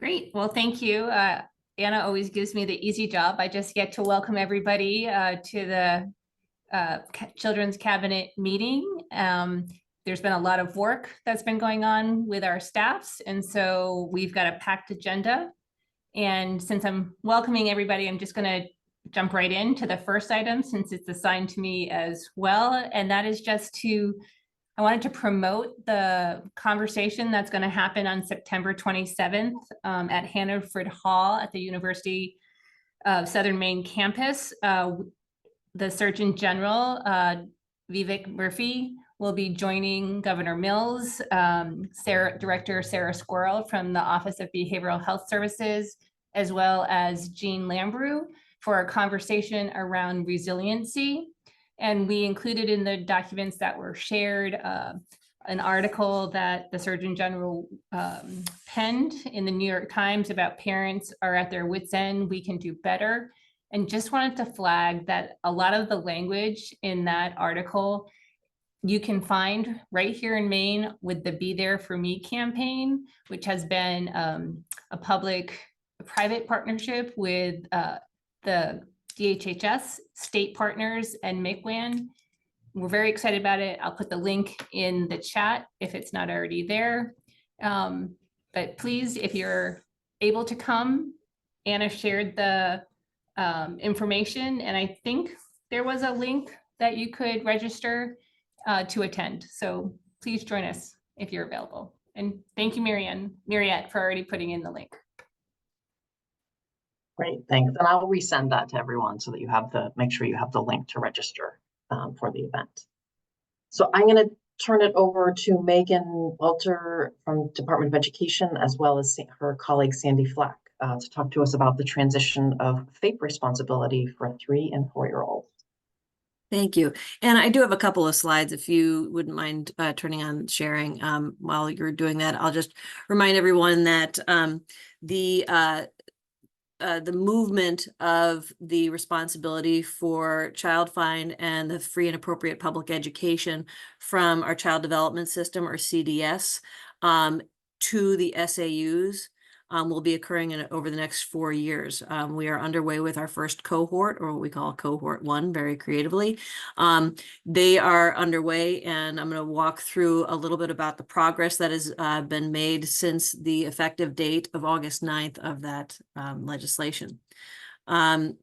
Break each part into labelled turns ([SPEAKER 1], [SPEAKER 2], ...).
[SPEAKER 1] Great. Well, thank you. Anna always gives me the easy job. I just get to welcome everybody to the Children's Cabinet meeting. There's been a lot of work that's been going on with our staffs, and so we've got a packed agenda. And since I'm welcoming everybody, I'm just going to jump right into the first item since it's assigned to me as well, and that is just I wanted to promote the conversation that's going to happen on September 27th at Hannaford Hall at the University of Southern Maine campus. The Surgeon General, Vivek Murthy, will be joining Governor Mills, Director Sarah Squirrel from the Office of Behavioral Health Services, as well as Jean Lambrou for a conversation around resiliency. And we included in the documents that were shared an article that the Surgeon General penned in the New York Times about parents are at their wits' end, we can do better. And just wanted to flag that a lot of the language in that article you can find right here in Maine with the Be There For Me campaign, which has been a public-private partnership with the DHHS, state partners, and MCWAN. We're very excited about it. I'll put the link in the chat if it's not already there. But please, if you're able to come, Anna shared the information, and I think there was a link that you could register to attend. So please join us if you're available. And thank you, Mariette, for already putting in the link.
[SPEAKER 2] Great, thanks. And I'll resend that to everyone so that you have make sure you have the link to register for the event. So I'm going to turn it over to Megan Walter from Department of Education, as well as her colleague Sandy Flack, to talk to us about the transition of FAPE responsibility for 3- and 4-year-olds.
[SPEAKER 3] Thank you. And I do have a couple of slides if you wouldn't mind turning on sharing while you're doing that. I'll just remind everyone that the movement of the responsibility for child find and the free and appropriate public education from our child development system, or CDS, to the SAUs will be occurring over the next 4 years. We are underway with our first cohort, or what we call cohort 1, very creatively. They are underway, and I'm going to walk through a little bit about the progress that has been made since the effective date of August 9th of that legislation. To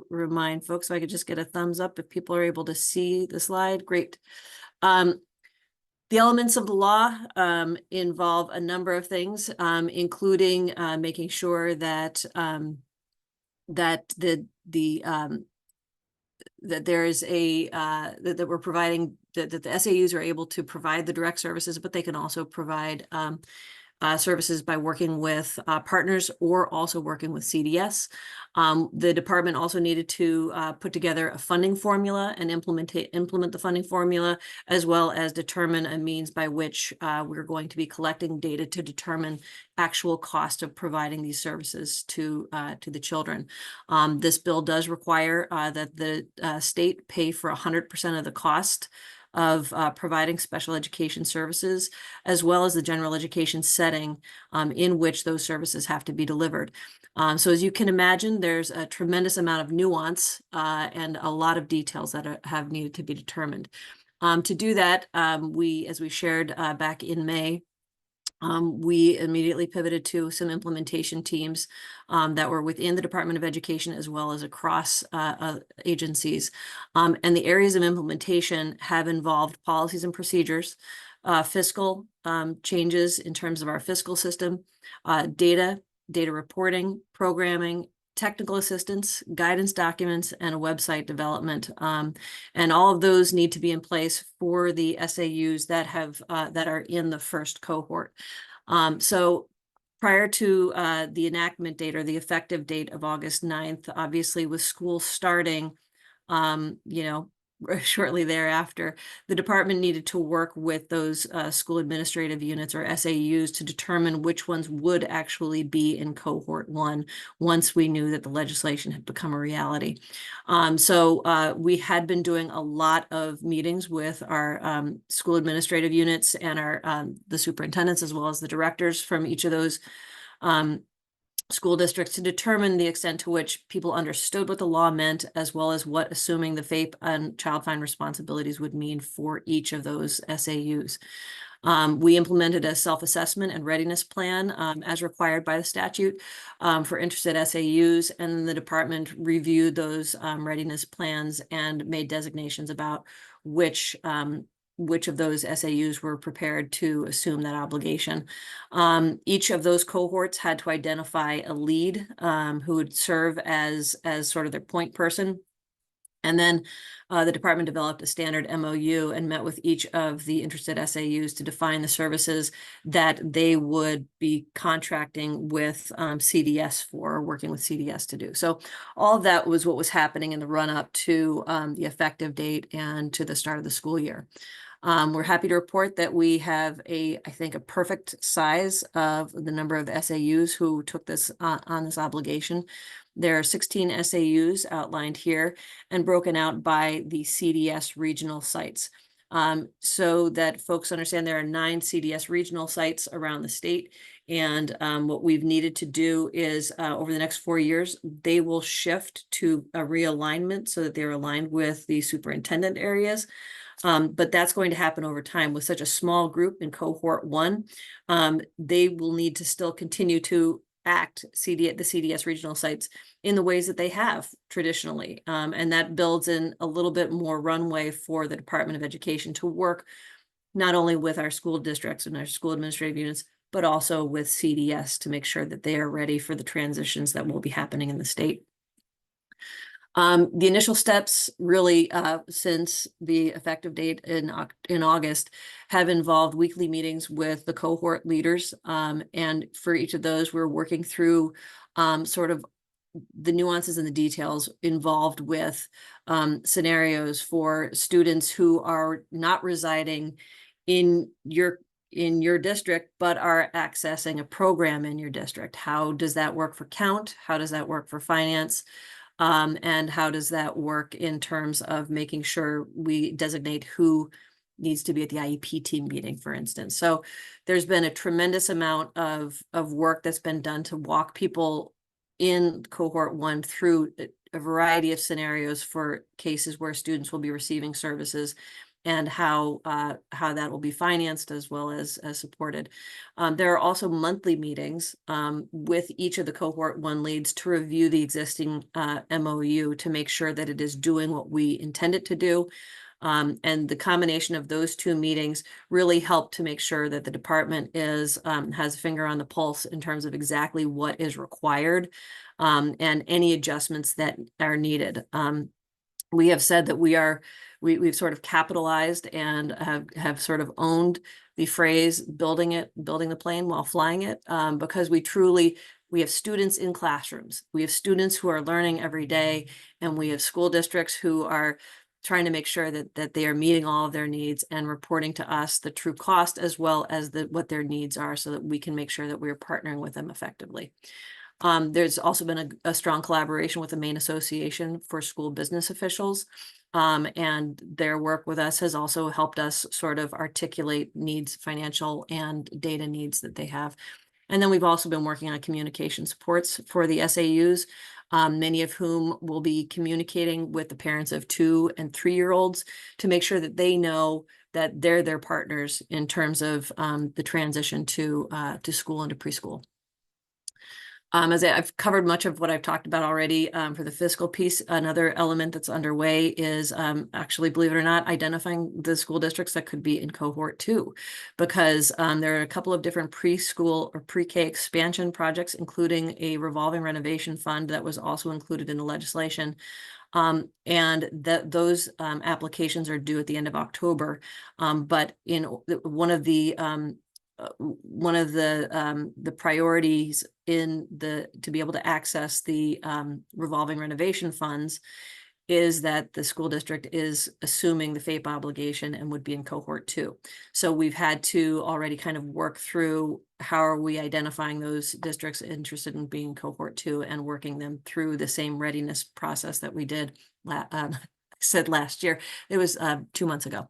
[SPEAKER 3] remind folks, if I could just get a thumbs up if people are able to see the slide, great. The elements of the law involve a number of things, including making sure that that there is that we're providing that the SAUs are able to provide the direct services, but they can also provide services by working with partners or also working with CDS. The department also needed to put together a funding formula and implement the funding formula, as well as determine a means by which we're going to be collecting data to determine actual cost of providing these services to the children. This bill does require that the state pay for 100% of the cost of providing special education services, as well as the general education setting in which those services have to be delivered. So as you can imagine, there's a tremendous amount of nuance and a lot of details that have needed to be determined. To do that, as we shared back in May, we immediately pivoted to some implementation teams that were within the Department of Education as well as across agencies. And the areas of implementation have involved policies and procedures, fiscal changes in terms of our fiscal system, data reporting, programming, technical assistance, guidance documents, and a website development. And all of those need to be in place for the SAUs that are in the first cohort. So prior to the enactment date or the effective date of August 9th, obviously with school starting, shortly thereafter, the department needed to work with those school administrative units or SAUs to determine which ones would actually be in cohort 1 once we knew that the legislation had become a reality. So we had been doing a lot of meetings with our school administrative units and our the superintendents, as well as the directors from each of those school districts, to determine the extent to which people understood what the law meant, as well as what assuming the FAPE and child fine responsibilities would mean for each of those SAUs. We implemented a self-assessment and readiness plan as required by the statute for interested SAUs, and the department reviewed those readiness plans and made designations about which of those SAUs were prepared to assume that obligation. Each of those cohorts had to identify a lead who would serve as sort of their point person. And then the department developed a standard MOU and met with each of the interested SAUs to define the services that they would be contracting with CDS for, working with CDS to do. So all of that was what was happening in the run up to the effective date and to the start of the school year. We're happy to report that we have I think a perfect size of the number of SAUs who took this on this obligation. There are 16 SAUs outlined here and broken out by the CDS regional sites. So that folks understand, there are 9 CDS regional sites around the state. And what we've needed to do is over the next 4 years, they will shift to a realignment so that they're aligned with the superintendent areas. But that's going to happen over time. With such a small group in cohort 1, they will need to still continue to act the CDS regional sites in the ways that they have traditionally. And that builds in a little bit more runway for the Department of Education to work not only with our school districts and our school administrative units, but also with CDS to make sure that they are ready for the transitions that will be happening in the state. The initial steps really since the effective date in August have involved weekly meetings with the cohort leaders. And for each of those, we're working through sort of the nuances and the details involved with scenarios for students who are not residing in your district, but are accessing a program in your district. How does that work for count? How does that work for finance? And how does that work in terms of making sure we designate who needs to be at the IEP team meeting, for instance? So there's been a tremendous amount of work that's been done to walk people in cohort 1 through a variety of scenarios for cases where students will be receiving services, and how that will be financed as well as supported. There are also monthly meetings with each of the cohort 1 leads to review the existing MOU to make sure that it is doing what we intend it to do. And the combination of those 2 meetings really help to make sure that the department has a finger on the pulse in terms of exactly what is required and any adjustments that are needed. We have said that we've sort of capitalized and have sort of owned the phrase building the plane while flying it, because we have students in classrooms. We have students who are learning every day, and we have school districts who are trying to make sure that they are meeting all of their needs and reporting to us the true cost as well as what their needs are, so that we can make sure that we're partnering with them effectively. There's also been a strong collaboration with the Maine Association for School Business Officials, and their work with us has also helped us sort of articulate needs, financial and data needs that they have. And then we've also been working on communication supports for the SAUs, many of whom will be communicating with the parents of 2- and 3-year-olds to make sure that they know that they're their partners in terms of the transition to school and to preschool. As I've covered much of what I've talked about already for the fiscal piece, another element that's underway is actually, believe it or not, identifying the school districts that could be in cohort 2, because there are a couple of different preschool or pre-K expansion projects, including a revolving renovation fund that was also included in the legislation. And those applications are due at the end of October. But in one of the priorities to be able to access the revolving renovation funds is that the school district is assuming the FAPE obligation and would be in cohort 2. So we've had to already kind of work through how are we identifying those districts interested in being cohort 2 and working them through the same readiness process that we did I said last year. It was 2 months ago.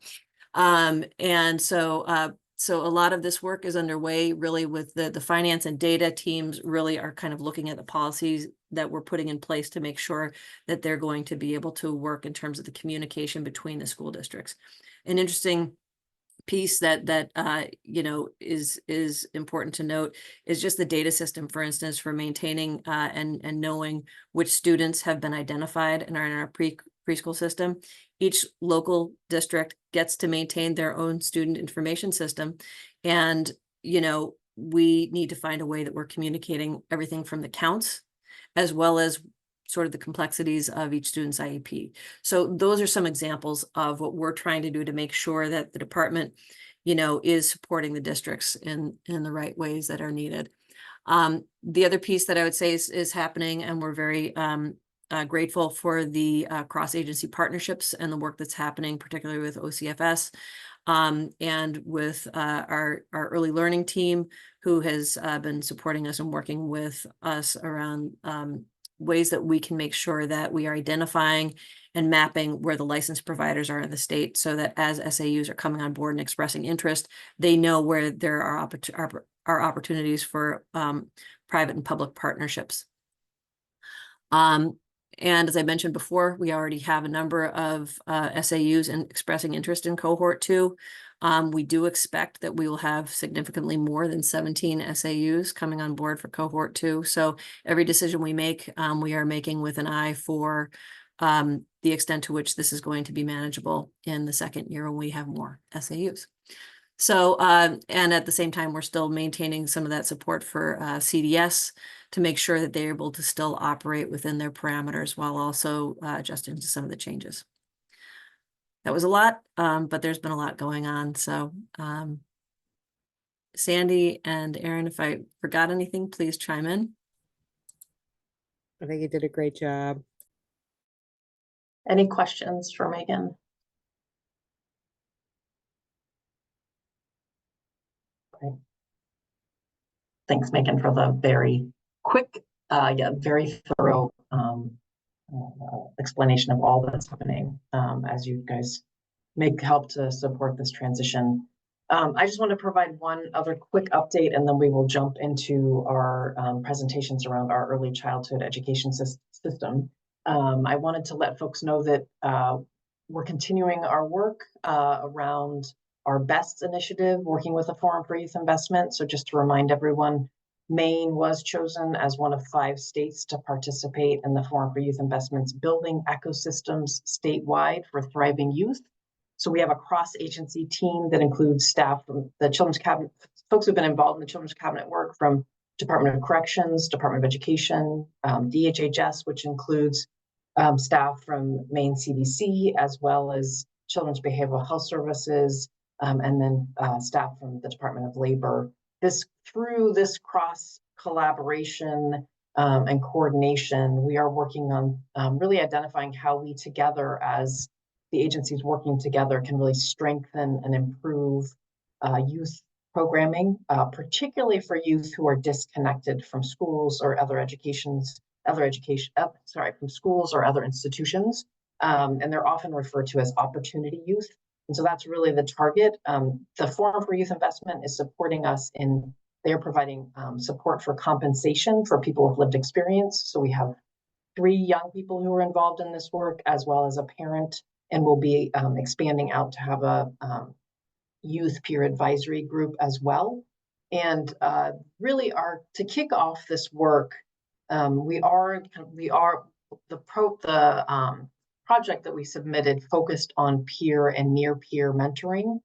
[SPEAKER 3] And so so a lot of this work is underway really with the finance and data teams really are kind of looking at the policies that we're putting in place to make sure that they're going to be able to work in terms of the communication between the school districts. An interesting piece that you know is important to note is just the data system, for instance, for maintaining and knowing which students have been identified and are in our preschool system. Each local district gets to maintain their own student information system, and you know we need to find a way that we're communicating everything from the counts as well as sort of the complexities of each student's IEP. So those are some examples of what we're trying to do to make sure that the department, you know, is supporting the districts in the right ways that are needed. The other piece that I would say is happening, and we're very grateful for the cross-agency partnerships and the work that's happening, particularly with OCFS and with our early learning team, who has been supporting us and working with us around ways that we can make sure that we are identifying and mapping where the licensed providers are in the state, so that as SAUs are coming on board and expressing interest, they know where there are opportunities for private and public partnerships. And as I mentioned before, we already have a number of SAUs expressing interest in cohort 2. We do expect that we will have significantly more than 17 SAUs coming on board for cohort 2. So every decision we make, we are making with an eye for the extent to which this is going to be manageable in the second year when we have more SAUs. So, and at the same time, we're still maintaining some of that support for CDS to make sure that they're able to still operate within their parameters while also adjusting to some of the changes. That was a lot, but there's been a lot going on. So Sandy and Aaron, if I forgot anything, please chime in.
[SPEAKER 4] I think you did a great job.
[SPEAKER 2] Any questions for Megan? Okay. Thanks, Megan, for the very quick, yet very thorough explanation of all that's happening as you guys help to support this transition. I just want to provide one other quick update, and then we will jump into our presentations around our early childhood education system. I wanted to let folks know that we're continuing our work around our BEST initiative, working with the Forum for Youth Investment. So just to remind everyone, Maine was chosen as one of 5 states to participate in the Forum for Youth Investment's Building Ecosystems statewide for thriving youth. So we have a cross-agency team that includes staff from the Children's Cabinet, folks who've been involved in the Children's Cabinet work from Department of Corrections, Department of Education, DHHS, which includes staff from Maine CDC, as well as Children's Behavioral Health Services, and then staff from the Department of Labor. Through this cross collaboration and coordination, we are working on really identifying how we together as the agencies working together can really strengthen and improve youth programming, particularly for youth who are disconnected from schools or from schools or other institutions. And they're often referred to as opportunity youth. And so that's really the target. The Forum for Youth Investment is supporting us they're providing support for compensation for people with lived experience. So we have 3 young people who are involved in this work, as well as a parent, and we'll be expanding out to have a youth peer advisory group as well. And really to kick off this work, the project that we submitted focused on peer and near peer mentoring,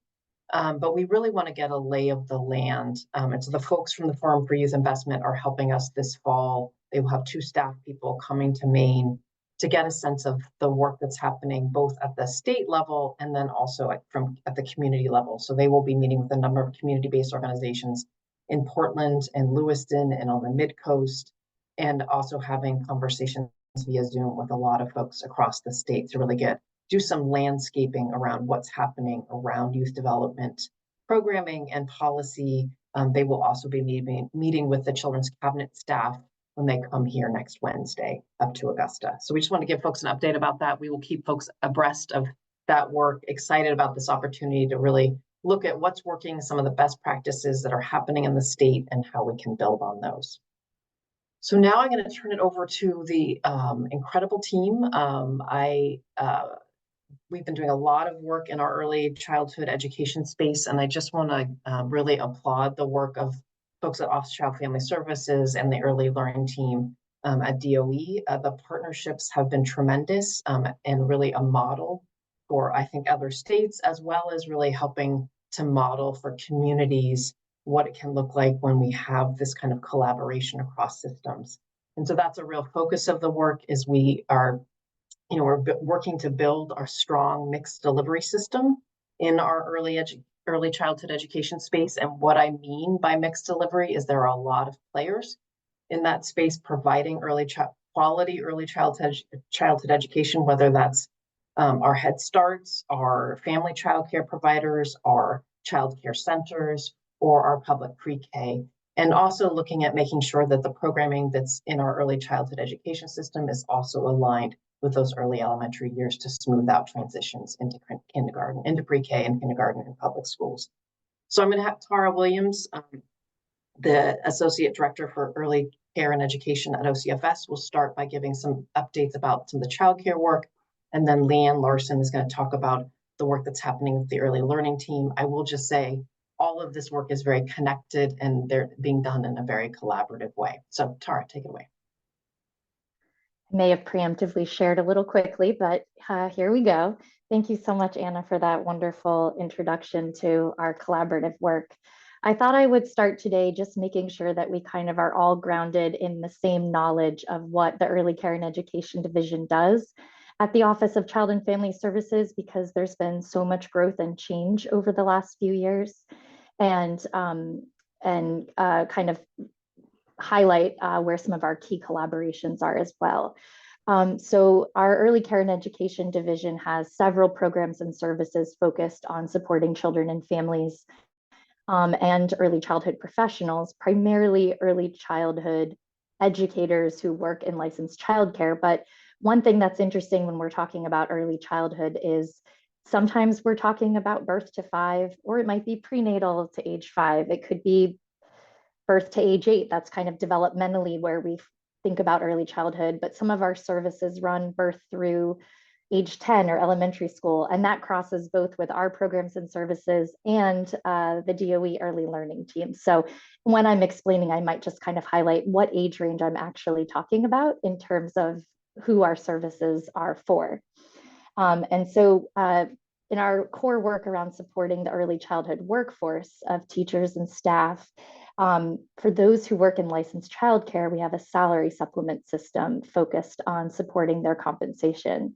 [SPEAKER 2] but we really want to get a lay of the land. And so the folks from the Forum for Youth Investment are helping us this fall. They will have 2 staff people coming to Maine to get a sense of the work that's happening both at the state level and then also at the community level. So they will be meeting with a number of community-based organizations in Portland and Lewiston and on the Mid-Coast, and also having conversations via Zoom with a lot of folks across the state to really do some landscaping around what's happening around youth development programming and policy. They will also be meeting with the Children's Cabinet staff when they come here next Wednesday up to Augusta. So we just want to give folks an update about that. We will keep folks abreast of that work, excited about this opportunity to really look at what's working, some of the best practices that are happening in the state and how we can build on those. So now I'm going to turn it over to the incredible team. We've been doing a lot of work in our early childhood education space, and I just want to really applaud the work of folks at Office of Child Family Services and the early learning team at DOE. The partnerships have been tremendous and really a model for, I think, other states, as well as really helping to model for communities what it can look like when we have this kind of collaboration across systems. And so that's a real focus of the work, is we are, we're working to build our strong mixed delivery system in our early childhood education space. And what I mean by mixed delivery is there are a lot of players in that space providing quality early childhood education, whether that's our Head Starts, our family childcare providers, our childcare centers, or our public pre-K, and also looking at making sure that the programming that's in our early childhood education system is also aligned with those early elementary years to smooth out transitions into kindergarten, into pre-K and kindergarten in public schools. So I'm going to have Tara Williams, the Associate Director for Early Care and Education at OCFS, will start by giving some updates about some of the childcare work. And then Leanne Larson is going to talk about the work that's happening with the early learning team. I will just say all of this work is very connected and they're being done in a very collaborative way. So Tara, take it away.
[SPEAKER 5] May have preemptively shared a little quickly, but here we go. Thank you so much, Anna, for that wonderful introduction to our collaborative work. I thought I would start today just making sure that we kind of are all grounded in the same knowledge of what the Early Care and Education Division does at the Office of Child and Family Services, because there's been so much growth and change over the last few years, and kind of highlight where some of our key collaborations are as well. So our Early Care and Education Division has several programs and services focused on supporting children and families and early childhood professionals, primarily early childhood educators who work in licensed childcare. But one thing that's interesting when we're talking about early childhood is sometimes we're talking about birth to 5, or it might be prenatal to age 5. It could be birth to age 8. That's kind of developmentally where we think about early childhood, but some of our services run birth through age 10 or elementary school, and that crosses both with our programs and services and the DOE early learning team. So when I'm explaining, I might just kind of highlight what age range I'm actually talking about in terms of who our services are for. And so in our core work around supporting the early childhood workforce of teachers and staff, for those who work in licensed childcare, we have a salary supplement system focused on supporting their compensation.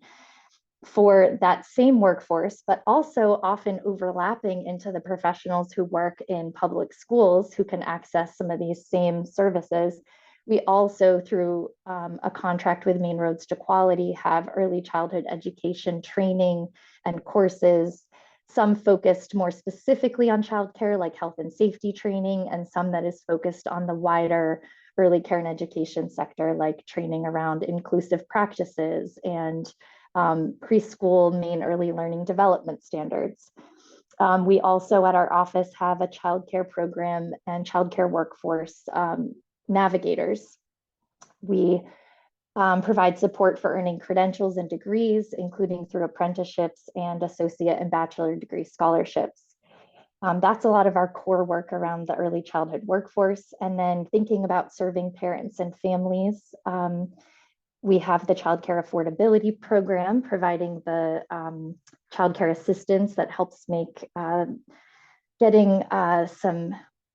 [SPEAKER 5] For that same workforce, but also often overlapping into the professionals who work in public schools who can access some of these same services, we also, through a contract with Main Roads to Quality, have early childhood education training and courses, some focused more specifically on childcare, like health and safety training, and some that is focused on the wider early care and education sector, like training around inclusive practices and preschool Maine early learning development standards. We also at our office have a childcare program and childcare workforce navigators. We provide support for earning credentials and degrees, including through apprenticeships and associate and bachelor degree scholarships. That's a lot of our core work around the early childhood workforce. And then thinking about serving parents and families, we have the childcare affordability program, providing the childcare assistance that helps make getting some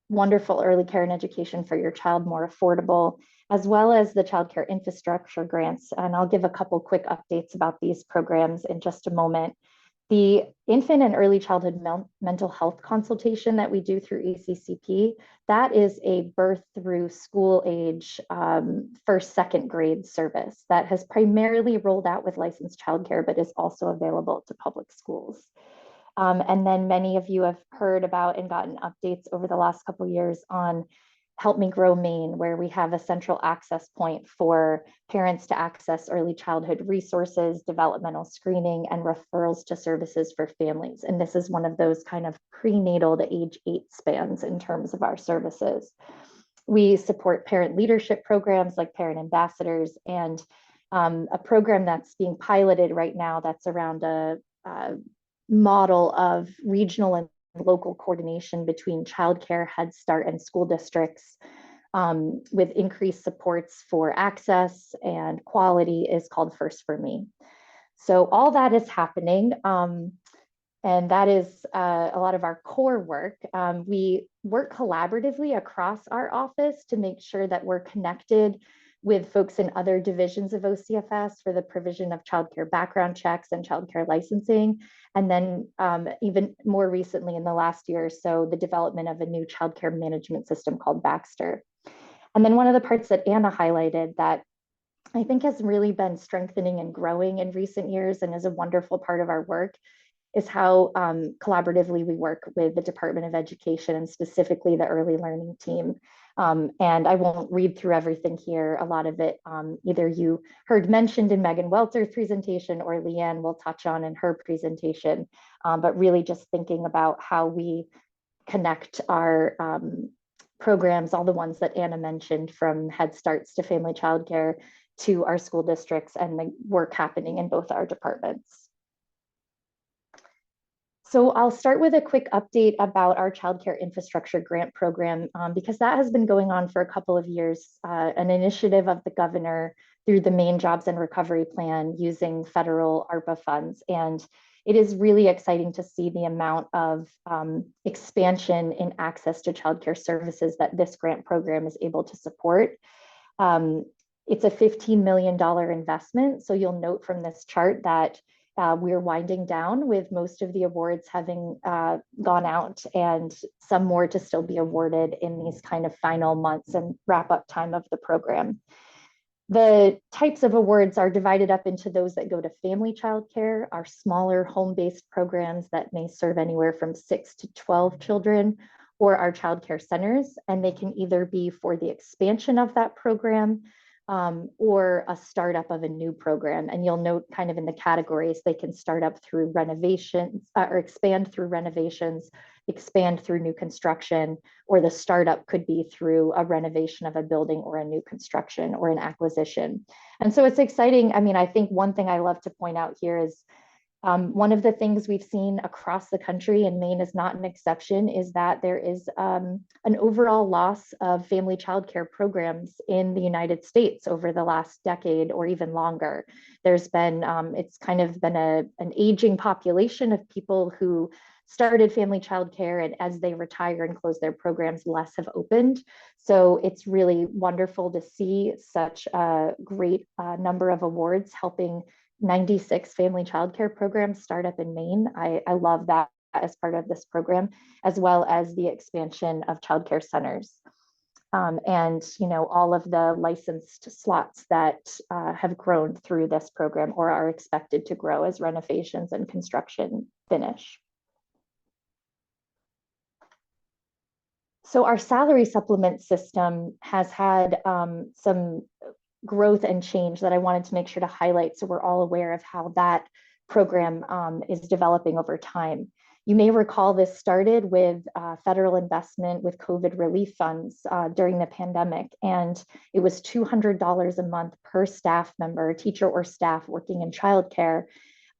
[SPEAKER 5] wonderful early care and education for your child more affordable, as well as the childcare infrastructure grants. And I'll give a couple quick updates about these programs in just a moment. The infant and early childhood mental health consultation that we do through ACCP, that is a birth through school age, first, second grade service that has primarily rolled out with licensed childcare, but is also available to public schools. And then many of you have heard about and gotten updates over the last couple of years on Help Me Grow Maine, where we have a central access point for parents to access early childhood resources, developmental screening, and referrals to services for families. And this is one of those kind of prenatal to age 8 spans in terms of our services. We support parent leadership programs like Parent Ambassadors, and a program that's being piloted right now that's around a model of regional and local coordination between childcare, Head Start, and school districts, with increased supports for access and quality, is called First for Me. So all that is happening, and that is a lot of our core work. We work collaboratively across our office to make sure that we're connected with folks in other divisions of OCFS for the provision of childcare background checks and childcare licensing. And then even more recently in the last year or so, the development of a new childcare management system called Baxter. And then one of the parts that Anna highlighted that I think has really been strengthening and growing in recent years and is a wonderful part of our work is how collaboratively we work with the Department of Education and specifically the early learning team. And I won't read through everything here. A lot of it either you heard mentioned in Megan Welter's presentation or Leanne will touch on in her presentation, but really just thinking about how we connect our programs, all the ones that Anna mentioned, from Head Starts to family childcare to our school districts and the work happening in both our departments. So I'll start with a quick update about our childcare infrastructure grant program, because that has been going on for a couple of years, an initiative of the governor through the Maine Jobs and Recovery Plan using federal ARPA funds. And it is really exciting to see the amount of expansion in access to childcare services that this grant program is able to support. It's a $15 million investment. So you'll note from this chart that we're winding down with most of the awards having gone out and some more to still be awarded in these kind of final months and wrap up time of the program. The types of awards are divided up into those that go to family childcare, our smaller home-based programs that may serve anywhere from 6 to 12 children, or our childcare centers. And they can either be for the expansion of that program, or a startup of a new program. And you'll note kind of in the categories, they can start up through renovations or expand through renovations, expand through new construction, or the startup could be through a renovation of a building or a new construction or an acquisition. And so it's exciting. I mean, I think one thing I love to point out here is one of the things we've seen across the country, and Maine is not an exception, is that there is an overall loss of family childcare programs in the United States over the last decade or even longer. There's been, it's kind of been an aging population of people who started family childcare, and as they retire and close their programs, less have opened. So it's really wonderful to see such a great number of awards helping 96 family childcare programs start up in Maine. I love that as part of this program, as well as the expansion of childcare centers. And all of the licensed slots that have grown through this program or are expected to grow as renovations and construction finish. So our salary supplement system has had some growth and change that I wanted to make sure to highlight so we're all aware of how that program is developing over time. You may recall this started with federal investment with COVID relief funds during the pandemic, and it was $200 a month per staff member, teacher or staff working in childcare.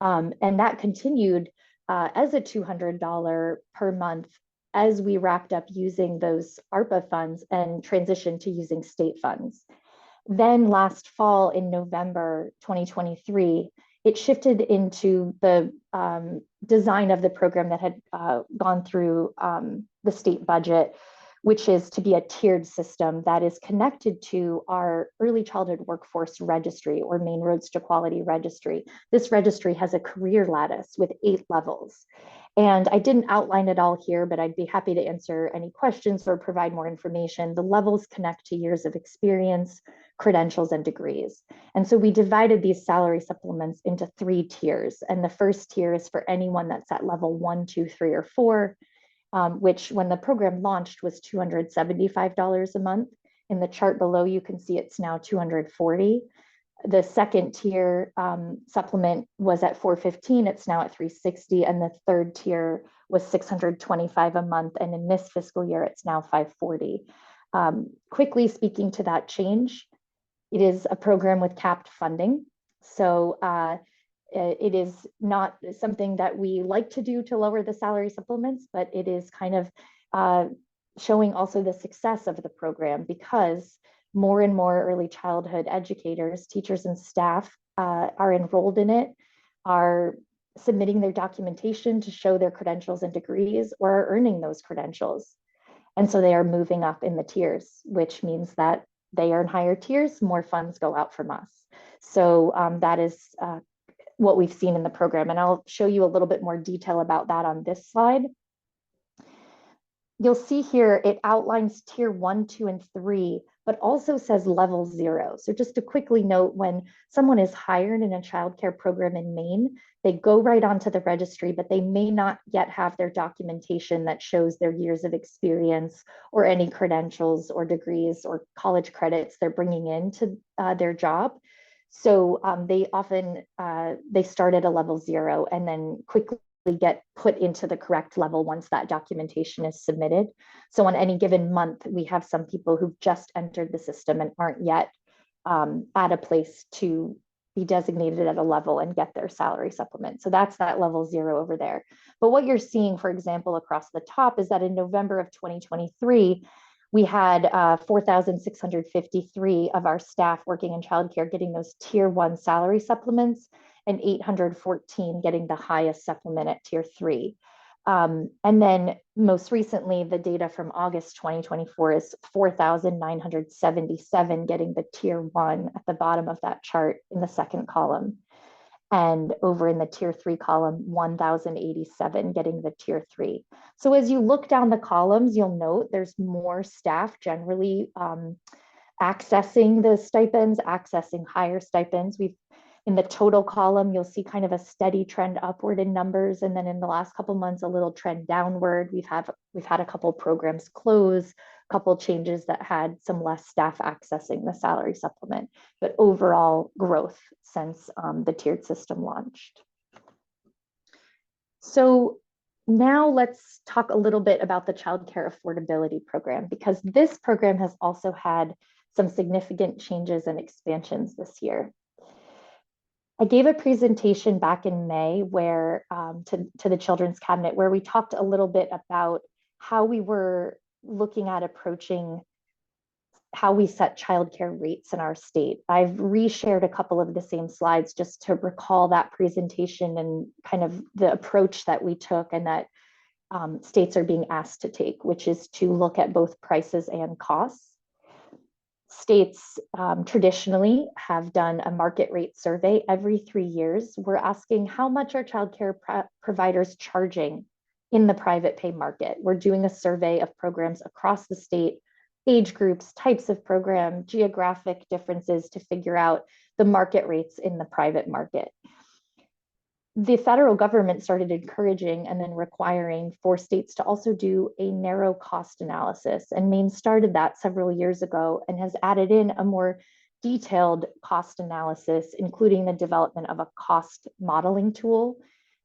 [SPEAKER 5] And that continued as a $200 per month as we wrapped up using those ARPA funds and transitioned to using state funds. Then last fall in November 2023, it shifted into the design of the program that had gone through the state budget, which is to be a tiered system that is connected to our early childhood workforce registry, or Maine Roads to Quality registry. This registry has a career lattice with 8 levels. And I didn't outline it all here, but I'd be happy to answer any questions or provide more information. The levels connect to years of experience, credentials, and degrees. And so we divided these salary supplements into 3 tiers. And the first tier is for anyone that's at level 1, 2, 3, or 4, which when the program launched was $275 a month. In the chart below, you can see it's now $240. The second tier supplement was at $415. It's now at $360. And the third tier was $625 a month. And in this fiscal year, it's now $540. Quickly speaking to that change, it is a program with capped funding. So it is not something that we like to do to lower the salary supplements, but it is kind of showing also the success of the program, because more and more early childhood educators, teachers, and staff are enrolled in it, are submitting their documentation to show their credentials and degrees, or are earning those credentials. And so they are moving up in the tiers, which means that they earn higher tiers, more funds go out from us. So that is what we've seen in the program. And I'll show you a little bit more detail about that on this slide. You'll see here, it outlines tier 1, 2, and 3, but also says level 0. So just to quickly note, when someone is hired in a childcare program in Maine, they go right onto the registry, but they may not yet have their documentation that shows their years of experience or any credentials or degrees or college credits they're bringing into their job. So they often, they start at a level 0 and then quickly get put into the correct level once that documentation is submitted. So on any given month, we have some people who've just entered the system and aren't yet at a place to be designated at a level and get their salary supplement. So that's that level 0 over there. But what you're seeing, for example, across the top is that in November of 2023, we had 4,653 of our staff working in childcare getting those tier 1 salary supplements, and 814 getting the highest supplement at tier 3. And then most recently, the data from August 2024 is 4,977 getting the tier 1 at the bottom of that chart in the second column. And over in the tier 3 column, 1,087 getting the tier 3. So as you look down the columns, you'll note there's more staff generally accessing the stipends, accessing higher stipends. In the total column, you'll see kind of a steady trend upward in numbers. And then in the last couple months, a little trend downward. We've had a couple programs close, a couple changes that had some less staff accessing the salary supplement, but overall growth since the tiered system launched. So now let's talk a little bit about the childcare affordability program, because this program has also had some significant changes and expansions this year. I gave a presentation back in May where to the Children's Cabinet, where we talked a little bit about how we were looking at approaching how we set childcare rates in our state. I've reshared a couple of the same slides just to recall that presentation and kind of the approach that we took and that states are being asked to take, which is to look at both prices and costs. States traditionally have done a market rate survey every 3 years. We're asking how much are childcare providers charging in the private pay market. We're doing a survey of programs across the state, age groups, types of program, geographic differences to figure out the market rates in the private market. The federal government started encouraging and then requiring for states to also do a narrow cost analysis. And Maine started that several years ago and has added in a more detailed cost analysis, including the development of a cost modeling tool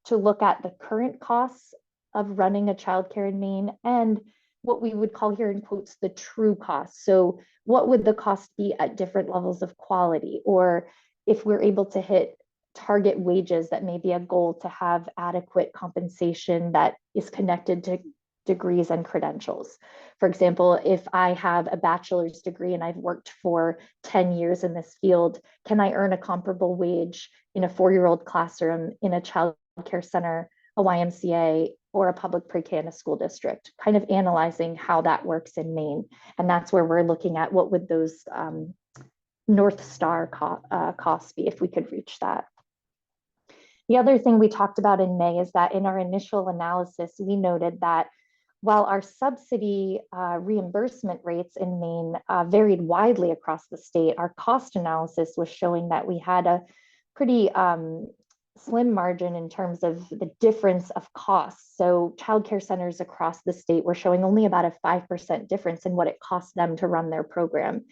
[SPEAKER 5] to look at the current costs of running a childcare in Maine and what we would call here in quotes, the true cost. So what would the cost be at different levels of quality? Or if we're able to hit target wages, that may be a goal to have adequate compensation that is connected to degrees and credentials. For example, if I have a bachelor's degree and I've worked for 10 years in this field, can I earn a comparable wage in a 4-year-old classroom, in a child care center, a YMCA, or a public pre-K in a school district, kind of analyzing how that works in Maine. And that's where we're looking at what would those North Star costs be if we could reach that. The other thing we talked about in May is that in our initial analysis, we noted that while our subsidy reimbursement rates in Maine varied widely across the state, our cost analysis was showing that we had a pretty slim margin in terms of the difference of costs. So childcare centers across the state were showing only about a 5% difference in what it costs them to run their program.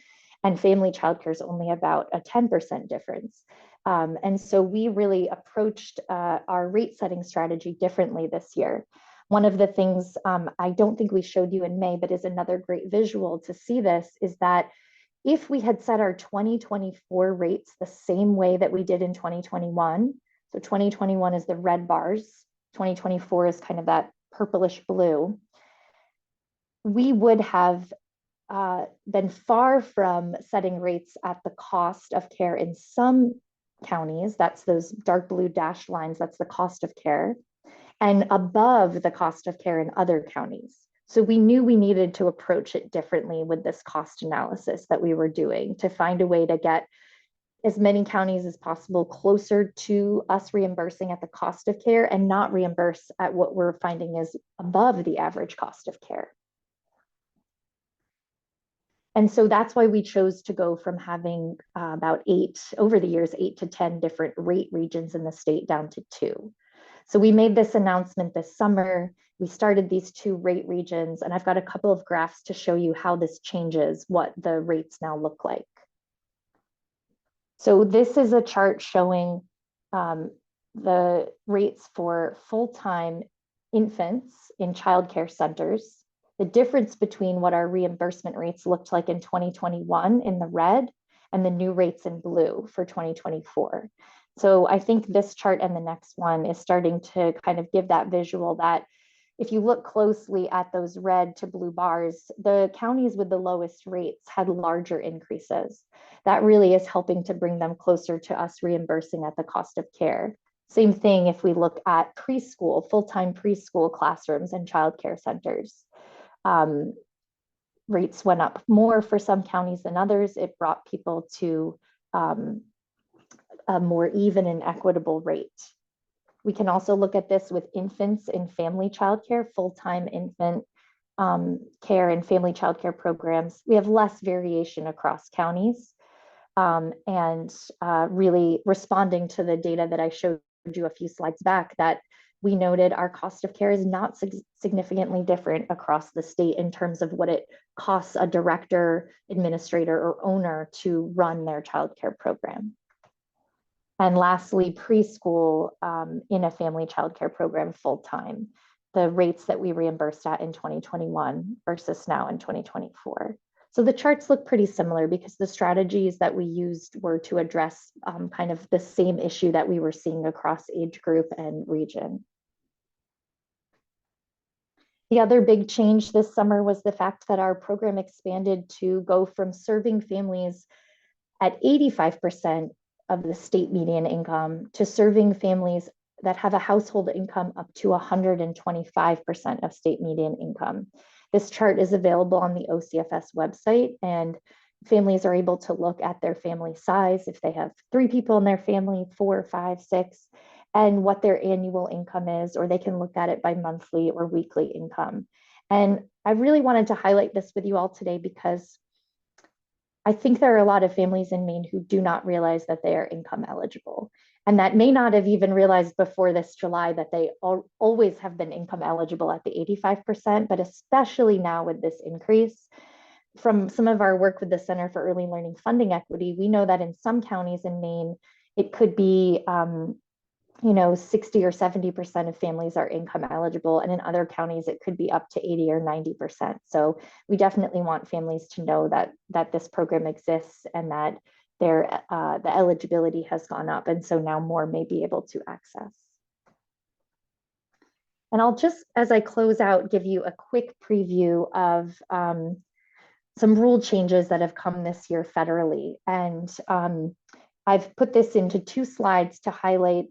[SPEAKER 5] And family childcare is only about a 10% difference. And so we really approached our rate setting strategy differently this year. One of the things I don't think we showed you in May, but is another great visual to see this, is that if we had set our 2024 rates the same way that we did in 2021, so 2021 is the red bars, 2024 is kind of that purplish blue, we would have been far from setting rates at the cost of care in some counties. That's those dark blue dashed lines, that's the cost of care, and above the cost of care in other counties. So we knew we needed to approach it differently with this cost analysis that we were doing to find a way to get as many counties as possible closer to us reimbursing at the cost of care and not reimburse at what we're finding is above the average cost of care. And so that's why we chose to go from having about 8 to 10 different rate regions in the state down to 2. So we made this announcement this summer. We started these 2 rate regions, and I've got a couple of graphs to show you how this changes what the rates now look like. So this is a chart showing the rates for full-time infants in childcare centers, the difference between what our reimbursement rates looked like in 2021 in the red and the new rates in blue for 2024. So I think this chart and the next one is starting to kind of give that visual that if you look closely at those red to blue bars, the counties with the lowest rates had larger increases. That really is helping to bring them closer to us reimbursing at the cost of care. Same thing if we look at preschool, full-time preschool classrooms and childcare centers. Rates went up more for some counties than others. It brought people to a more even and equitable rate. We can also look at this with infants in family childcare, full-time infant care and family childcare programs. We have less variation across counties and really responding to the data that I showed you a few slides back, that we noted our cost of care is not significantly different across the state in terms of what it costs a director, administrator, or owner to run their childcare program. And lastly, preschool in a family childcare program full-time, the rates that we reimbursed at in 2021 versus now in 2024. So the charts look pretty similar because the strategies that we used were to address kind of the same issue that we were seeing across age group and region. The other big change this summer was the fact that our program expanded to go from serving families at 85% of the state median income to serving families that have a household income up to 125% of state median income. This chart is available on the OCFS website, and families are able to look at their family size, if they have 3 people in their family, 4, 5, 6, and what their annual income is, or they can look at it by monthly or weekly income. And I really wanted to highlight this with you all today because I think there are a lot of families in Maine who do not realize that they are income eligible, and that may not have even realized before this July that they always have been income eligible at the 85%, but especially now with this increase. From some of our work with the Center for Early Learning Funding Equity, we know that in some counties in Maine, it could be 60 or 70% of families are income eligible. And in other counties, it could be up to 80 or 90%. So we definitely want families to know that this program exists and that the eligibility has gone up. And so now more may be able to access. And I'll just, as I close out, give you a quick preview of some rule changes that have come this year federally. And I've put this into 2 slides to highlight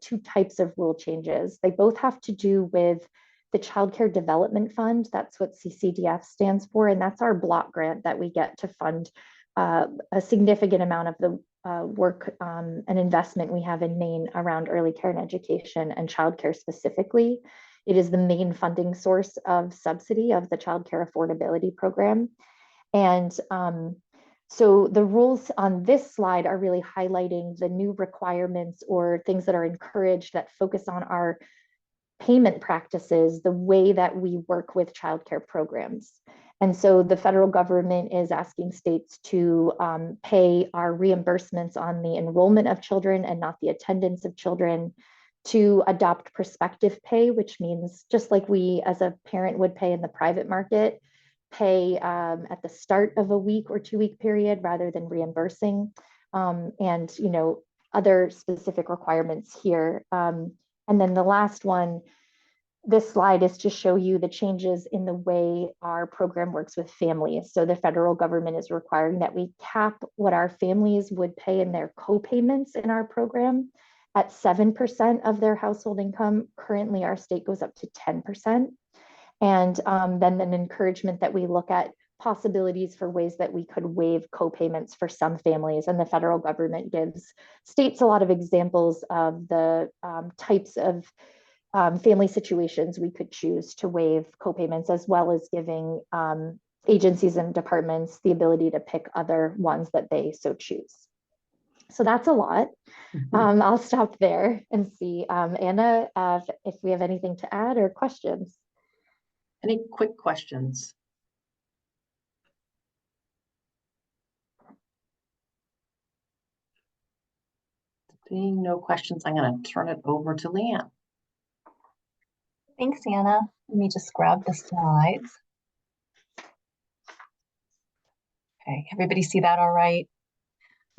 [SPEAKER 5] 2 types of rule changes. They both have to do with the Child Care Development Fund. That's what CCDF stands for. And that's our block grant that we get to fund a significant amount of the work and investment we have in Maine around early care and education and childcare specifically. It is the main funding source of subsidy of the Child Care Affordability Program. And so the rules on this slide are really highlighting the new requirements or things that are encouraged that focus on our payment practices, the way that we work with childcare programs. And so the federal government is asking states to pay our reimbursements on the enrollment of children and not the attendance of children, to adopt prospective pay, which means just like we as a parent would pay in the private market, pay at the start of a week or 2 week period rather than reimbursing, and other specific requirements here. And then the last one, this slide is to show you the changes in the way our program works with families. So the federal government is requiring that we cap what our families would pay in their co-payments in our program at 7% of their household income. Currently, our state goes up to 10%. And then an encouragement that we look at possibilities for ways that we could waive co-payments for some families. And the federal government gives states a lot of examples of the types of family situations we could choose to waive co-payments, as well as giving agencies and departments the ability to pick other ones that they so choose. So that's a lot. I'll stop there and see, Anna, if we have anything to add or questions.
[SPEAKER 2] Any quick questions? Seeing no questions, I'm going to turn it over to Leanne.
[SPEAKER 6] Thanks, Anna. Let me just grab the slides. Okay, everybody see that all right?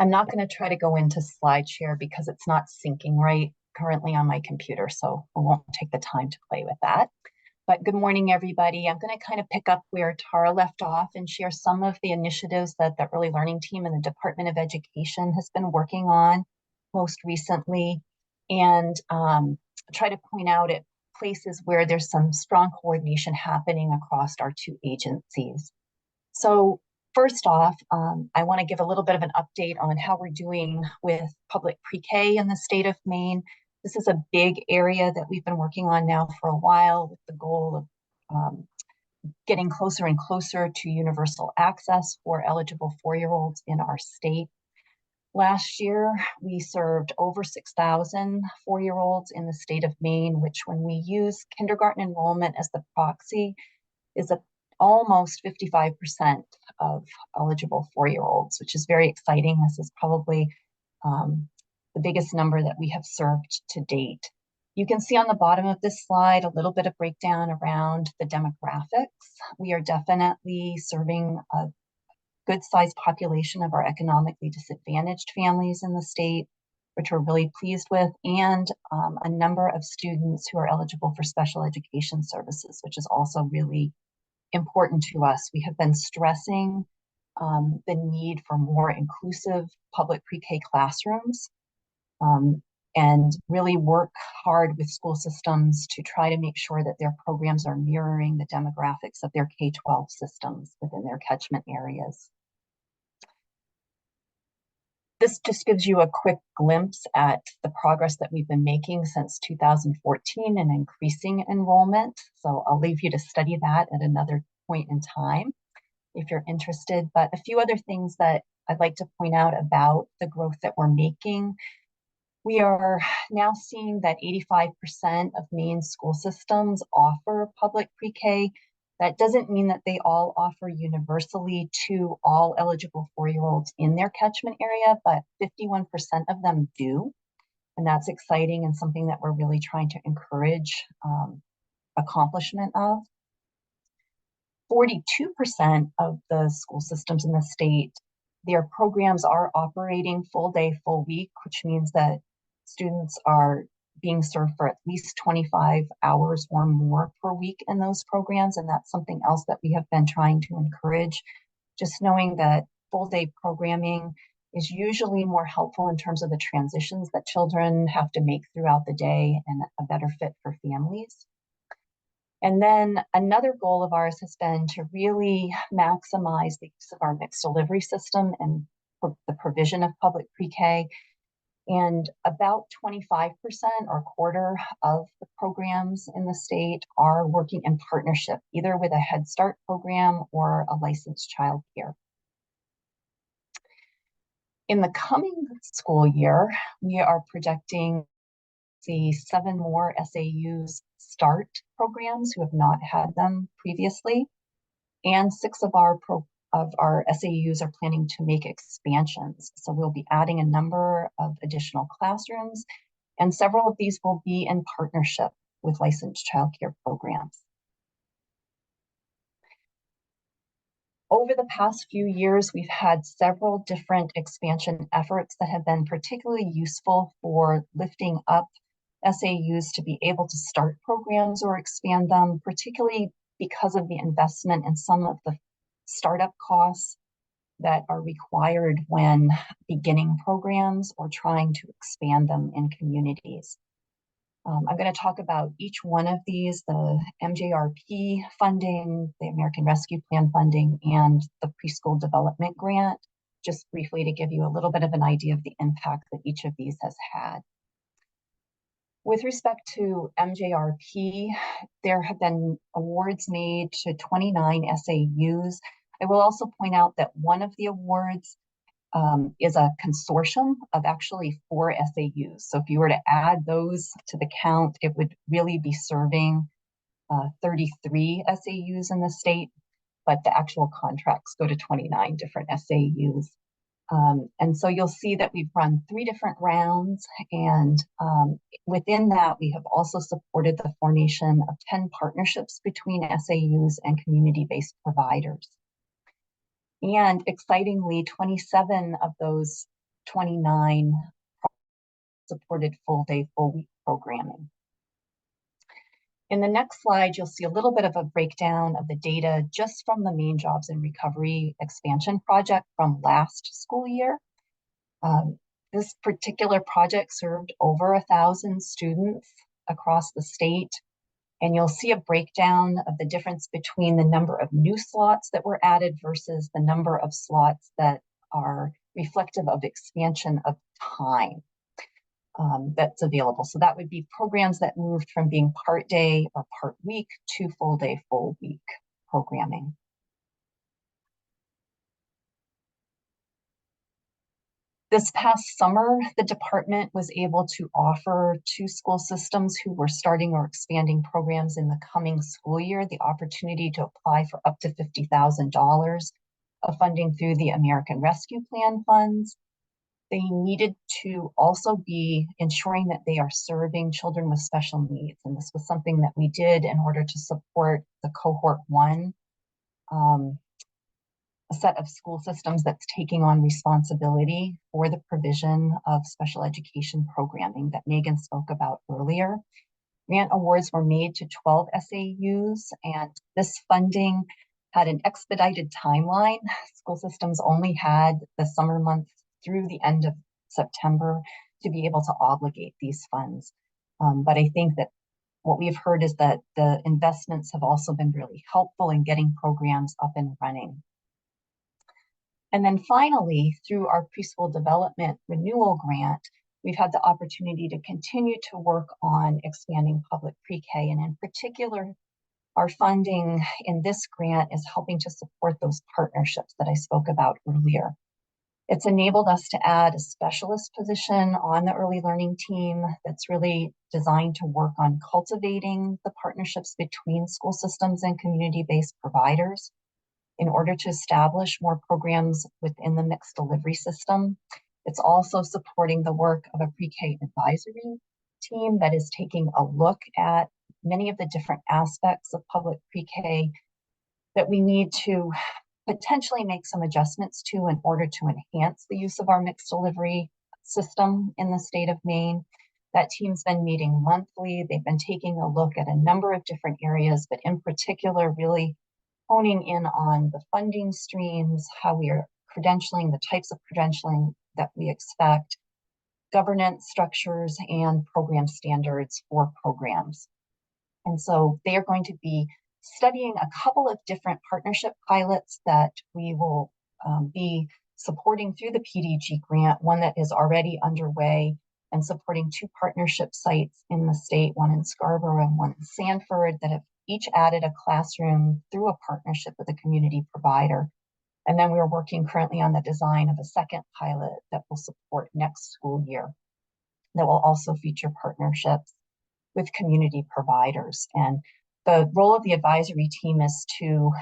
[SPEAKER 6] I'm not going to try to go into slide share because it's not syncing right currently on my computer, so I won't take the time to play with that. But good morning, everybody. I'm going to kind of pick up where Tara left off and share some of the initiatives that the Early Learning Team and the Department of Education has been working on most recently, and try to point out at places where there's some strong coordination happening across our two agencies. So first off, I want to give a little bit of an update on how we're doing with public pre-K in the state of Maine. This is a big area that we've been working on now for a while, with the goal of getting closer and closer to universal access for eligible 4-year-olds in our state. Last year, we served over 6,000 4-year-olds in the state of Maine, which, when we use kindergarten enrollment as the proxy, is almost 55% of eligible 4-year-olds, which is very exciting. This is probably the biggest number that we have served to date. You can see on the bottom of this slide a little bit of breakdown around the demographics. We are definitely serving a good-sized population of our economically disadvantaged families in the state, which we're really pleased with, and a number of students who are eligible for special education services, which is also really important to us. We have been stressing the need for more inclusive public pre-K classrooms, and really work hard with school systems to try to make sure that their programs are mirroring the demographics of their K-12 systems within their catchment areas. This just gives you a quick glimpse at the progress that we've been making since 2014 in increasing enrollment. So I'll leave you to study that at another point in time if you're interested. But a few other things that I'd like to point out about the growth that we're making. We are now seeing that 85% of Maine school systems offer public pre-K. That doesn't mean that they all offer universally to all eligible 4-year-olds in their catchment area, but 51% of them do. And that's exciting and something that we're really trying to encourage accomplishment of. 42% of the school systems in the state, their programs are operating full day, full week, which means that students are being served for at least 25 hours or more per week in those programs. And that's something else that we have been trying to encourage. Just knowing that full day programming is usually more helpful in terms of the transitions that children have to make throughout the day and a better fit for families. And then another goal of ours has been to really maximize the use of our mixed delivery system and the provision of public pre-K. And about 25% or quarter of the programs in the state are working in partnership, either with a Head Start program or a licensed childcare. In the coming school year, we are projecting the 7 more SAUs start programs who have not had them previously, and 6 of our SAUs are planning to make expansions. So we'll be adding a number of additional classrooms, and several of these will be in partnership with licensed childcare programs. Over the past few years, we've had several different expansion efforts that have been particularly useful for lifting up SAUs to be able to start programs or expand them, particularly because of the investment in some of the startup costs that are required when beginning programs or trying to expand them in communities. I'm going to talk about each one of these, the MJRP funding, the American Rescue Plan funding, and the Preschool Development Grant, just briefly to give you a little bit of an idea of the impact that each of these has had. With respect to MJRP, there have been awards made to 29 SAUs. I will also point out that one of the awards is a consortium of actually 4 SAUs. So if you were to add those to the count, it would really be serving 33 SAUs in the state, but the actual contracts go to 29 different SAUs. And so you'll see that we've run 3 different rounds, and within that, we have also supported the formation of 10 partnerships between SAUs and community-based providers. And excitingly, 27 of those 29 supported full day, full week programming. In the next slide, you'll see a little bit of a breakdown of the data just from the Maine Jobs and Recovery expansion project from last school year. This particular project served over 1,000 students across the state. And you'll see a breakdown of the difference between the number of new slots that were added versus the number of slots that are reflective of expansion of time that's available. So that would be programs that moved from being part day or part week to full day, full week programming. This past summer, the department was able to offer to school systems who were starting or expanding programs in the coming school year the opportunity to apply for up to $50,000 of funding through the American Rescue Plan funds. They needed to also be ensuring that they are serving children with special needs. And this was something that we did in order to support the cohort 1 a set of school systems that's taking on responsibility for the provision of special education programming that Megan spoke about earlier. Grant awards were made to 12 SAUs, and this funding had an expedited timeline. School systems only had the summer months through the end of September to be able to obligate these funds. But I think that what we've heard is that the investments have also been really helpful in getting programs up and running. And then finally, through our Preschool Development Renewal Grant, we've had the opportunity to continue to work on expanding public pre-K. And in particular, our funding in this grant is helping to support those partnerships that I spoke about earlier. It's enabled us to add a specialist position on the early learning team that's really designed to work on cultivating the partnerships between school systems and community-based providers in order to establish more programs within the mixed delivery system. It's also supporting the work of a pre-K advisory team that is taking a look at many of the different aspects of public pre-K that we need to potentially make some adjustments to in order to enhance the use of our mixed delivery system in the state of Maine. That team's been meeting monthly. They've been taking a look at a number of different areas, but in particular, really honing in on the funding streams, how we are credentialing, the types of credentialing that we expect, governance structures, and program standards for programs. And so they are going to be studying a couple of different partnership pilots that we will be supporting through the PDG grant, one that is already underway, and supporting 2 partnership sites in the state, one in Scarborough and one in Sanford, that have each added a classroom through a partnership with a community provider. And then we're working currently on the design of a second pilot that will support next school year, that will also feature partnerships with community providers. And the role of the advisory team is to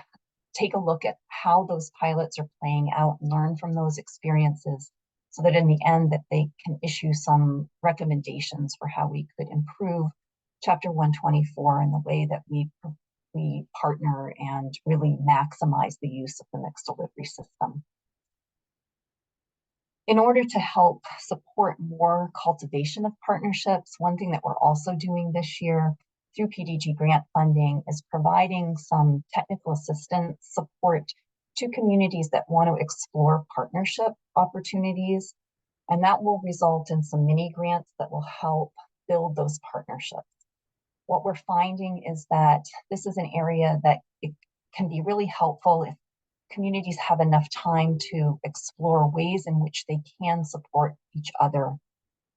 [SPEAKER 6] take a look at how those pilots are playing out and learn from those experiences, so that in the end that they can issue some recommendations for how we could improve Chapter 124 in the way that we partner and really maximize the use of the mixed delivery system. In order to help support more cultivation of partnerships, one thing that we're also doing this year through PDG grant funding is providing some technical assistance support to communities that want to explore partnership opportunities. And that will result in some mini grants that will help build those partnerships. What we're finding is that this is an area that it can be really helpful if communities have enough time to explore ways in which they can support each other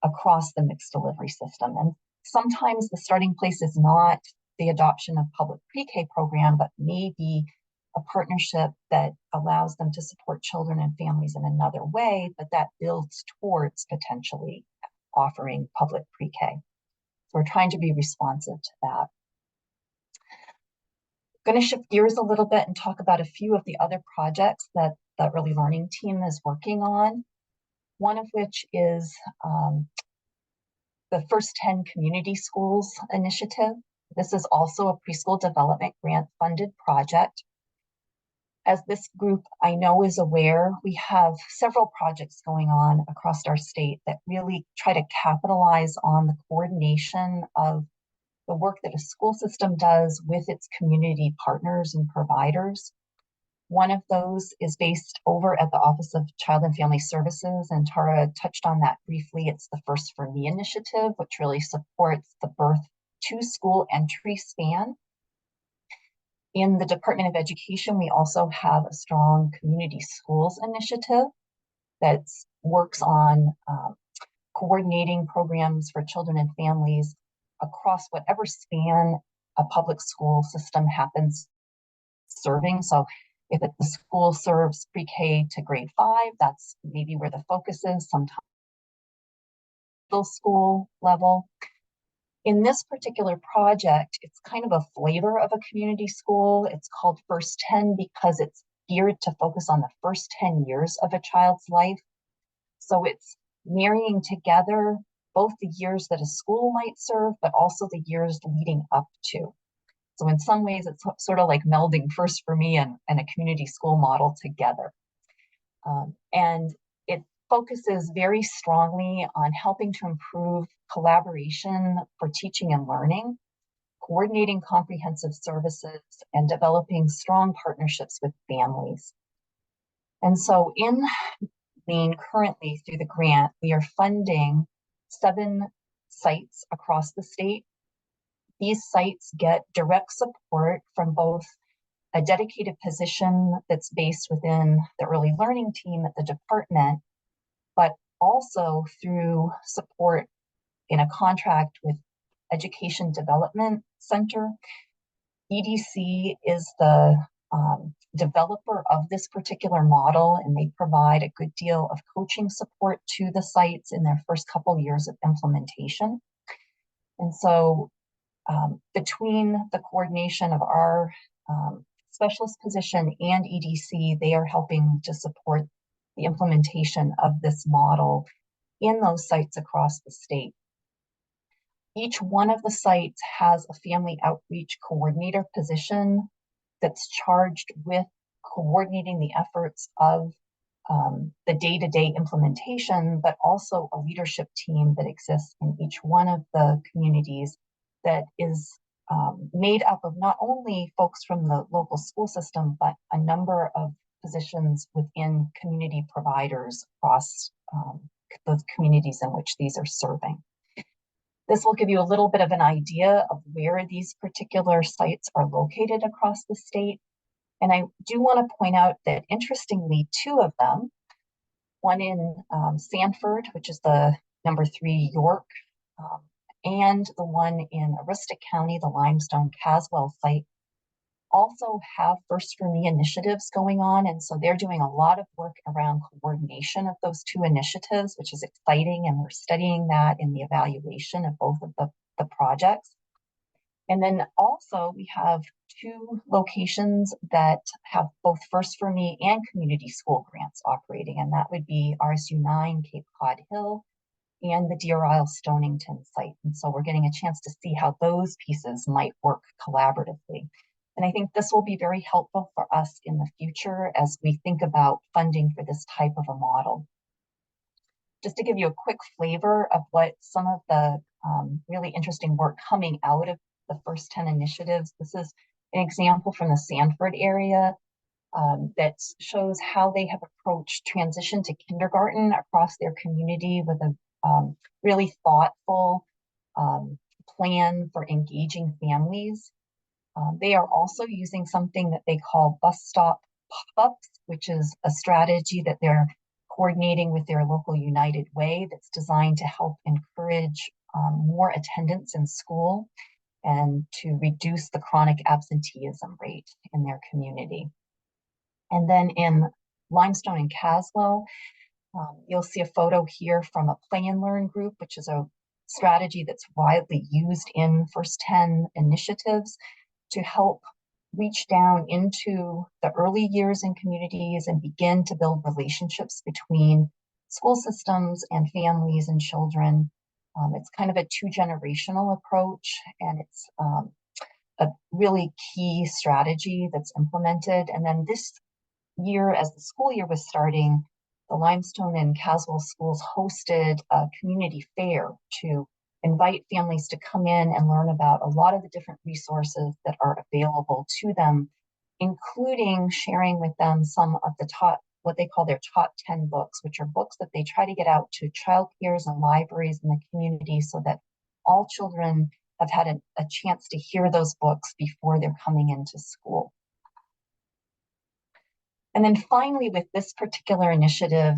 [SPEAKER 6] across the mixed delivery system. And sometimes the starting place is not the adoption of public pre-K program, but maybe a partnership that allows them to support children and families in another way, but that builds towards potentially offering public pre-K. So we're trying to be responsive to that. I'm going to shift gears a little bit and talk about a few of the other projects that the Early Learning team is working on. One of which is the First 10 Community Schools initiative. This is also a preschool development grant funded project. As this group I know is aware, we have several projects going on across our state that really try to capitalize on the coordination of the work that a school system does with its community partners and providers. One of those is based over at the Office of Child and Family Services, and Tara touched on that briefly. It's the First for Me initiative, which really supports the birth to school entry span. In the Department of Education, we also have a strong community schools initiative that works on coordinating programs for children and families across whatever span a public school system happens serving. So if the school serves pre-K to grade 5, that's maybe where the focus is, sometimes middle school level. In this particular project, it's kind of a flavor of a community school. It's called First 10 because it's geared to focus on the first 10 years of a child's life. So it's marrying together both the years that a school might serve, but also the years leading up to. So in some ways, it's sort of like melding First for Me and a community school model together. And it focuses very strongly on helping to improve collaboration for teaching and learning, coordinating comprehensive services, and developing strong partnerships with families. And so in Maine currently through the grant, we are funding 7 sites across the state. These sites get direct support from both a dedicated position that's based within the early learning team at the department, but also through support in a contract with Education Development Center. EDC is the developer of this particular model, and they provide a good deal of coaching support to the sites in their first couple years of implementation. And so between the coordination of our specialist position and EDC, they are helping to support the implementation of this model in those sites across the state. Each one of the sites has a family outreach coordinator position that's charged with coordinating the efforts of the day-to-day implementation, but also a leadership team that exists in each one of the communities that is made up of not only folks from the local school system, but a number of positions within community providers across those communities in which these are serving. This will give you a little bit of an idea of where these particular sites are located across the state. And I do want to point out that interestingly, 2 of them, one in Sanford, which is the number 3 York, and the one in Aroostook County, the Limestone Caswell site, also have First for Me initiatives going on. And so they're doing a lot of work around coordination of those 2 initiatives, which is exciting. And we're studying that in the evaluation of both of the projects. And then also we have 2 locations that have both First for Me and community school grants operating. And that would be RSU 9 Cape Cod Hill and the Deer Isle Stonington site. And so we're getting a chance to see how those pieces might work collaboratively. And I think this will be very helpful for us in the future as we think about funding for this type of a model. Just to give you a quick flavor of what some of the really interesting work coming out of the first 10 initiatives. This is an example from the Sanford area that shows how they have approached transition to kindergarten across their community with a really thoughtful plan for engaging families. They are also using something that they call bus stop pop-ups, which is a strategy that they're coordinating with their local United Way that's designed to help encourage more attendance in school and to reduce the chronic absenteeism rate in their community. And then in Limestone and Caswell, you'll see a photo here from a Play and Learn group, which is a strategy that's widely used in First 10 initiatives to help reach down into the early years in communities and begin to build relationships between school systems and families and children. It's kind of a 2-generational approach, and it's a really key strategy that's implemented. And then this year, as the school year was starting, the Limestone and Caswell schools hosted a community fair to invite families to come in and learn about a lot of the different resources that are available to them, including sharing with them some of the what they call their top 10 books, which are books that they try to get out to childcares and libraries in the community so that all children have had a chance to hear those books before they're coming into school. And then finally, with this particular initiative,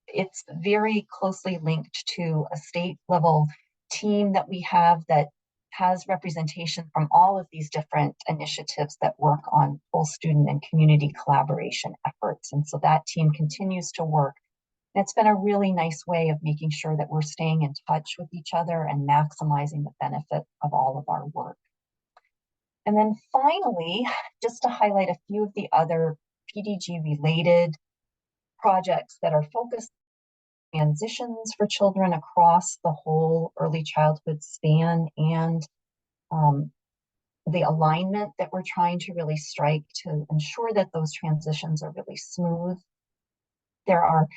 [SPEAKER 6] it's very closely linked to a state level team that we have that has representation from all of these different initiatives that work on full student and community collaboration efforts. And so that team continues to work. And it's been a really nice way of making sure that we're staying in touch with each other and maximizing the benefit of all of our work. And then finally, just to highlight a few of the other PDG related projects that are focused on transitions for children across the whole early childhood span and the alignment that we're trying to really strike to ensure that those transitions are really smooth. There are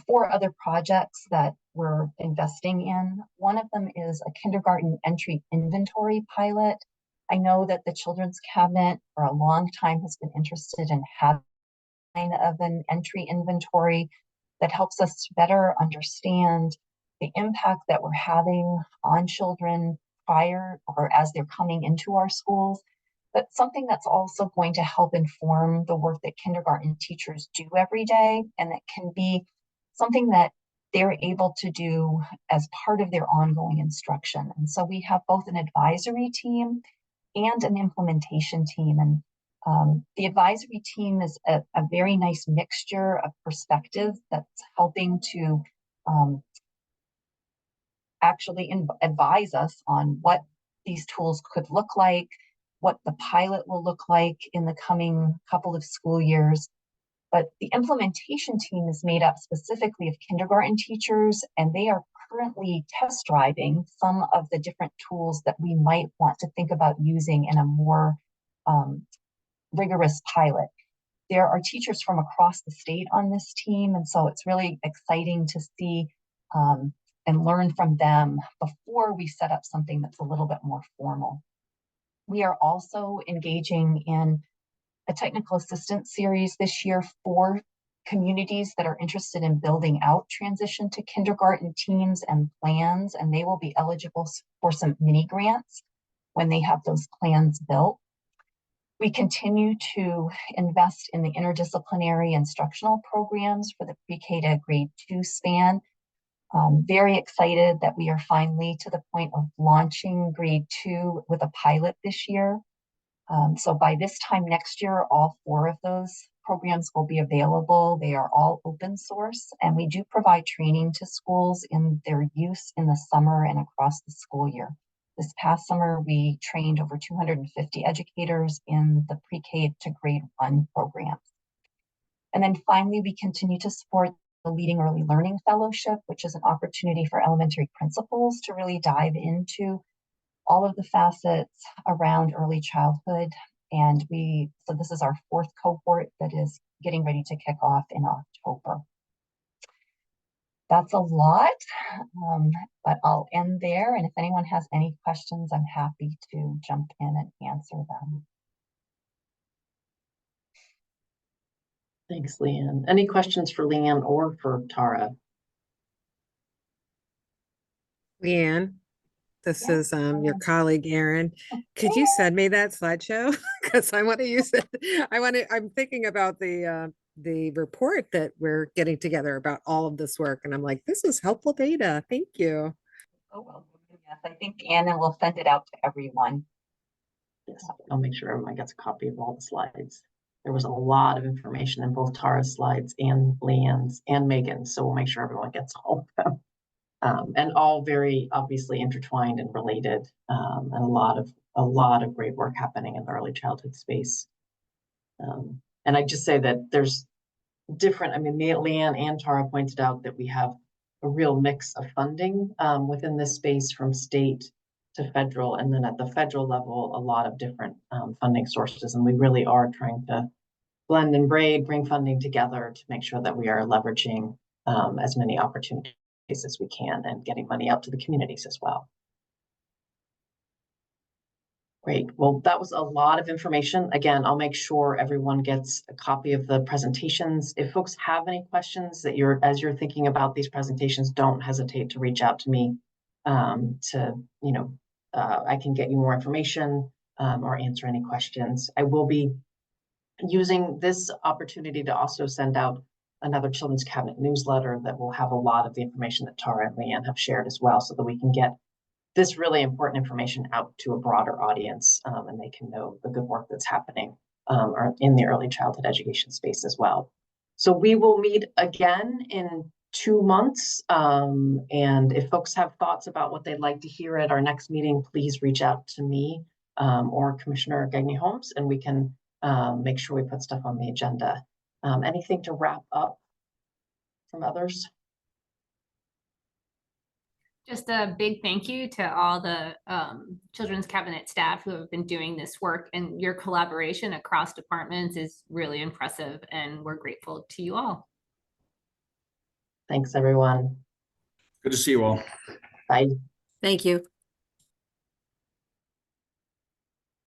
[SPEAKER 6] 4 other projects that we're investing in. One of them is a kindergarten entry inventory pilot. I know that the Children's Cabinet for a long time has been interested in having of an entry inventory that helps us to better understand the impact that we're having on children prior or as they're coming into our schools, but something that's also going to help inform the work that kindergarten teachers do every day, and that can be something that they're able to do as part of their ongoing instruction. And so we have both an advisory team and an implementation team. And the advisory team is a very nice mixture of perspectives that's helping to actually advise us on what these tools could look like, what the pilot will look like in the coming couple of school years. But the implementation team is made up specifically of kindergarten teachers, and they are currently test driving some of the different tools that we might want to think about using in a more rigorous pilot. There are teachers from across the state on this team, and so it's really exciting to see and learn from them before we set up something that's a little bit more formal. We are also engaging in a technical assistance series this year for communities that are interested in building out transition to kindergarten teams and plans, and they will be eligible for some mini grants when they have those plans built. We continue to invest in the interdisciplinary instructional programs for the pre-K to grade 2 span. Very excited that we are finally to the point of launching grade 2 with a pilot this year. So by this time next year, all 4 of those programs will be available. They are all open source, and we do provide training to schools in their use in the summer and across the school year. This past summer, we trained over 250 educators in the pre-K to grade 1 programs. And then finally, we continue to support the Leading Early Learning Fellowship, which is an opportunity for elementary principals to really dive into all of the facets around early childhood. And so this is our 4th cohort that is getting ready to kick off in October. That's a lot, but I'll end there. And if anyone has any questions, I'm happy to jump in and answer them.
[SPEAKER 2] Thanks, Leanne. Any questions for Leanne or for Tara?
[SPEAKER 4] Leanne, this
[SPEAKER 6] Yeah.
[SPEAKER 4] is your colleague, Erin. Could you send me that slideshow? Because I want to use it. I'm thinking about the report that we're getting together about all of this work. And I'm like, this is helpful data. Thank you.
[SPEAKER 6] Oh, well, yes, I think Anna will send it out to everyone.
[SPEAKER 2] Yes, I'll make sure everyone gets a copy of all the slides. There was a lot of information in both Tara's slides and Leanne's and Megan's, so we'll make sure everyone gets all of them. And all very obviously intertwined and related, and a lot of great work happening in the early childhood space. And I just say that there's different, I mean, Leanne and Tara pointed out that we have a real mix of funding within this space, from state to federal, and then at the federal level, a lot of different funding sources. And we really are trying to blend and bring funding together to make sure that we are leveraging as many opportunities as we can and getting money out to the communities as well. Great. Well, that was a lot of information. Again, I'll make sure everyone gets a copy of the presentations. If folks have any questions that as you're thinking about these presentations, don't hesitate to reach out to me I can get you more information or answer any questions. I will be using this opportunity to also send out another Children's Cabinet newsletter that will have a lot of the information that Tara and Leanne have shared as well, so that we can get this really important information out to a broader audience, and they can know the good work that's happening or in the early childhood education space as well. So we will meet again in 2 months. And if folks have thoughts about what they'd like to hear at our next meeting, please reach out to me or Commissioner Gagné-Holmes, and we can make sure we put stuff on the agenda. Anything to wrap up from others?
[SPEAKER 1] Just a big thank you to all the Children's Cabinet staff who have been doing this work, and your collaboration across departments is really impressive, and we're grateful to you all.
[SPEAKER 2] Thanks, everyone.
[SPEAKER 7] Good to see you all.
[SPEAKER 2] Bye.
[SPEAKER 3] Thank you.